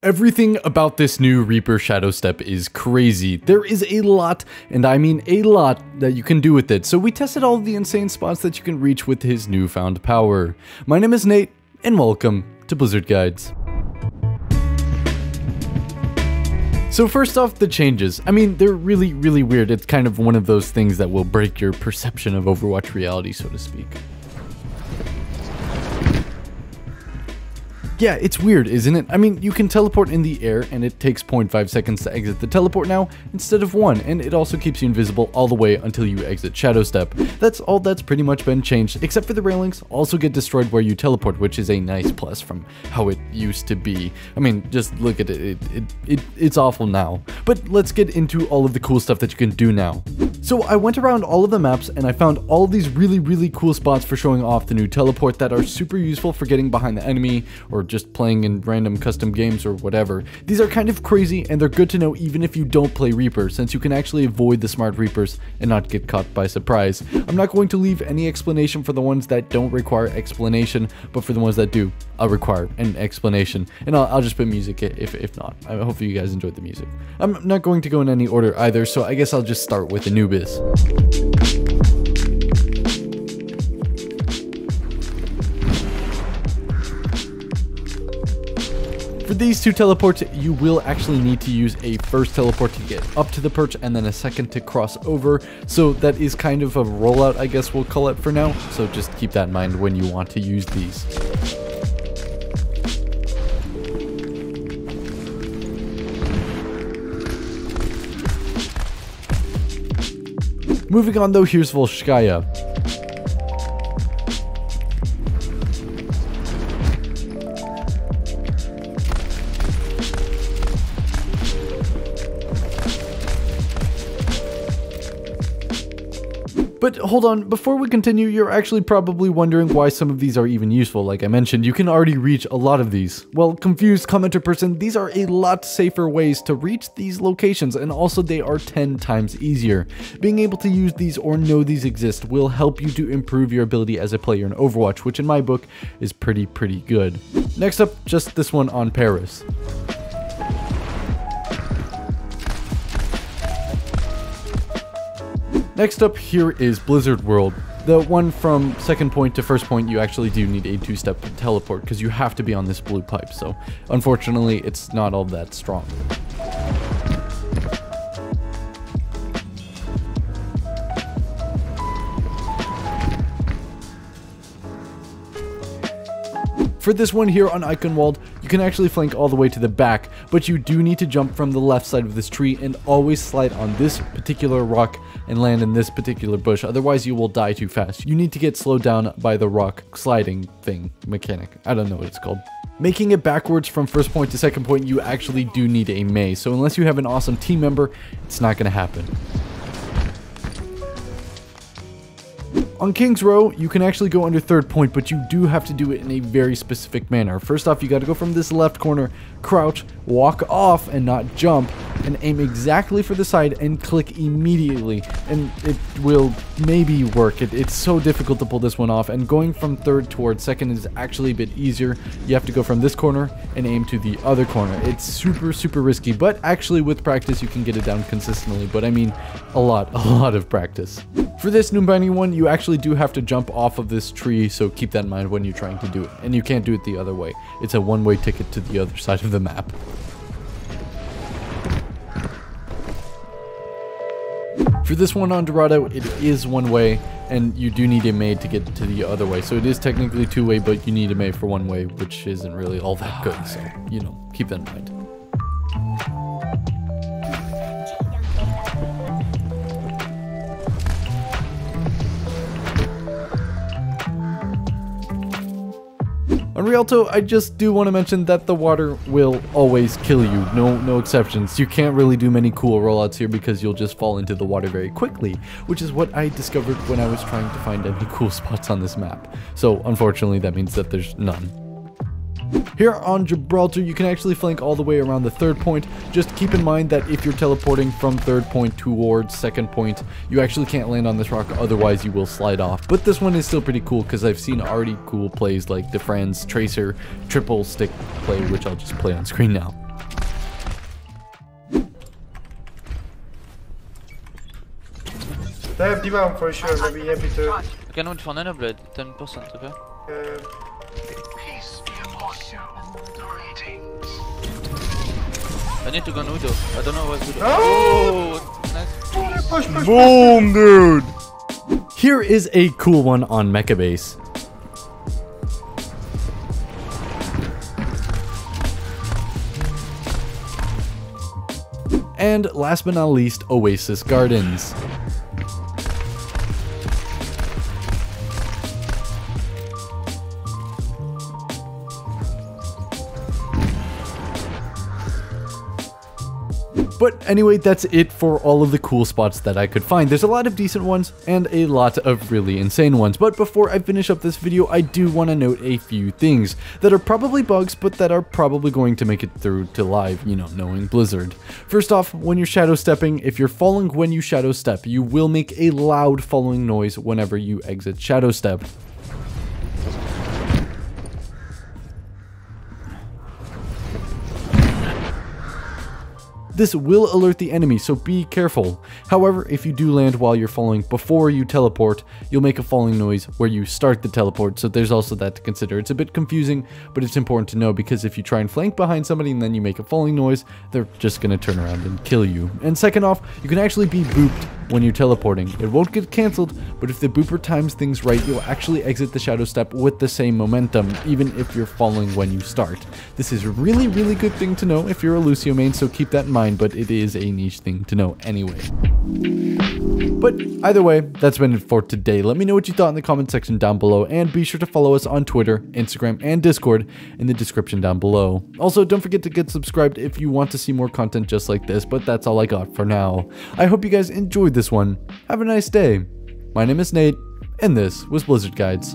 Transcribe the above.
Everything about this new Reaper Shadow Step is crazy. There is a lot, and I mean a lot, that you can do with it, so we tested all of the insane spots that you can reach with his newfound power. My name is Nate, and welcome to Blizzard Guides. So first off, the changes. I mean, they're really weird. It's kind of one of those things that will break your perception of Overwatch reality, so to speak. Yeah, it's weird, isn't it? I mean, you can teleport in the air, and it takes 0.5 seconds to exit the teleport now, instead of 1, and it also keeps you invisible all the way until you exit Shadow Step. That's all that's pretty much been changed, except for the railings also get destroyed where you teleport, which is a nice plus from how it used to be. I mean, just look at it, it's awful now. But let's get into all of the cool stuff that you can do now. So I went around all of the maps, and I found all of these really cool spots for showing off the new teleport that are super useful for getting behind the enemy, or just playing in random custom games or whatever. These are kind of crazy, and they're good to know even if you don't play Reaper, since you can actually avoid the smart Reapers and not get caught by surprise. I'm not going to leave any explanation for the ones that don't require explanation, but for the ones that do, I'll require an explanation, and I'll just put music if not. Hopefully you guys enjoyed the music. I'm not going to go in any order either, so I guess I'll just start with Anubis. For these two teleports, you will actually need to use a first teleport to get up to the perch and then a second to cross over, so that is kind of a rollout, I guess we'll call it for now, so just keep that in mind when you want to use these. Moving on though, here's Volskaya. But hold on, before we continue, you're actually probably wondering why some of these are even useful. Like I mentioned, you can already reach a lot of these. Well, confused commenter person, these are a lot safer ways to reach these locations, and also they are 10 times easier. Being able to use these or know these exist will help you to improve your ability as a player in Overwatch, which in my book is pretty good. Next up, just this one on Paris. Next up here is Blizzard World. The one from second point to first point, you actually do need a 2-step teleport because you have to be on this blue pipe, so unfortunately it's not all that strong. For this one here on Eichenwald, you can actually flank all the way to the back, but you do need to jump from the left side of this tree and always slide on this particular rock and land in this particular bush, otherwise you will die too fast. You need to get slowed down by the rock sliding thing, mechanic, I don't know what it's called. Making it backwards from first point to second point, you actually do need a Mei, so unless you have an awesome team member, it's not going to happen. On King's Row, you can actually go under third point, but you do have to do it in a very specific manner. First off, you got to go from this left corner, crouch, walk off and not jump, and aim exactly for the side and click immediately, and it will maybe work. It's so difficult to pull this one off, and going from third towards second is actually a bit easier. You have to go from this corner and aim to the other corner. It's super risky, but actually with practice you can get it down consistently, but I mean a lot of practice. For this Numbani one, you actually do have to jump off of this tree, so keep that in mind when you're trying to do it, and you can't do it the other way. It's a one-way ticket to the other side of the map. For this one on Dorado, it is one way, and you do need a Mei to get to the other way, so it is technically two-way, but you need a Mei for one way, which isn't really all that good, so, you know, keep that in mind. On Rialto, I just do want to mention that the water will always kill you, no exceptions. You can't really do many cool rollouts here because you'll just fall into the water very quickly, which is what I discovered when I was trying to find any cool spots on this map. So unfortunately that means that there's none. Here on Gibraltar, you can actually flank all the way around the third point. Just keep in mind that if you're teleporting from third point towards second point, you actually can't land on this rock, otherwise you will slide off. But this one is still pretty cool because I've seen already cool plays like the Franz Tracer triple stick play, which I'll just play on screen now. They have D-Bomb for sure, maybe happy to. You can ult for Nanoblade, 10%, okay? I need to go Nudo. I don't know what to do. Oh! Nice. Push, push, Boom, dude! Here is a cool one on Mecha Base. And last but not least, Oasis Gardens. But anyway, that's it for all of the cool spots that I could find. There's a lot of decent ones and a lot of really insane ones. But before I finish up this video, I do want to note a few things that are probably bugs, but that are probably going to make it through to live, you know, knowing Blizzard. First off, when you're shadow stepping, if you're falling when you shadow step, you will make a loud falling noise whenever you exit shadow step. This will alert the enemy, so be careful. However, if you do land while you're falling before you teleport, you'll make a falling noise where you start the teleport, so there's also that to consider. It's a bit confusing, but it's important to know because if you try and flank behind somebody and then you make a falling noise, they're just gonna turn around and kill you. And second off, you can actually be booped when you're teleporting. It won't get cancelled, but if the booper times things right, you'll actually exit the shadow step with the same momentum, even if you're falling when you start. This is a really, really good thing to know if you're a Lucio main, so keep that in mind, but it is a niche thing to know anyway. But either way, that's been it for today. Let me know what you thought in the comment section down below, and be sure to follow us on Twitter, Instagram, and Discord in the description down below. Also, don't forget to get subscribed if you want to see more content just like this, but that's all I got for now. I hope you guys enjoyed this one. Have a nice day. My name is Nate, and this was Blizzard Guides.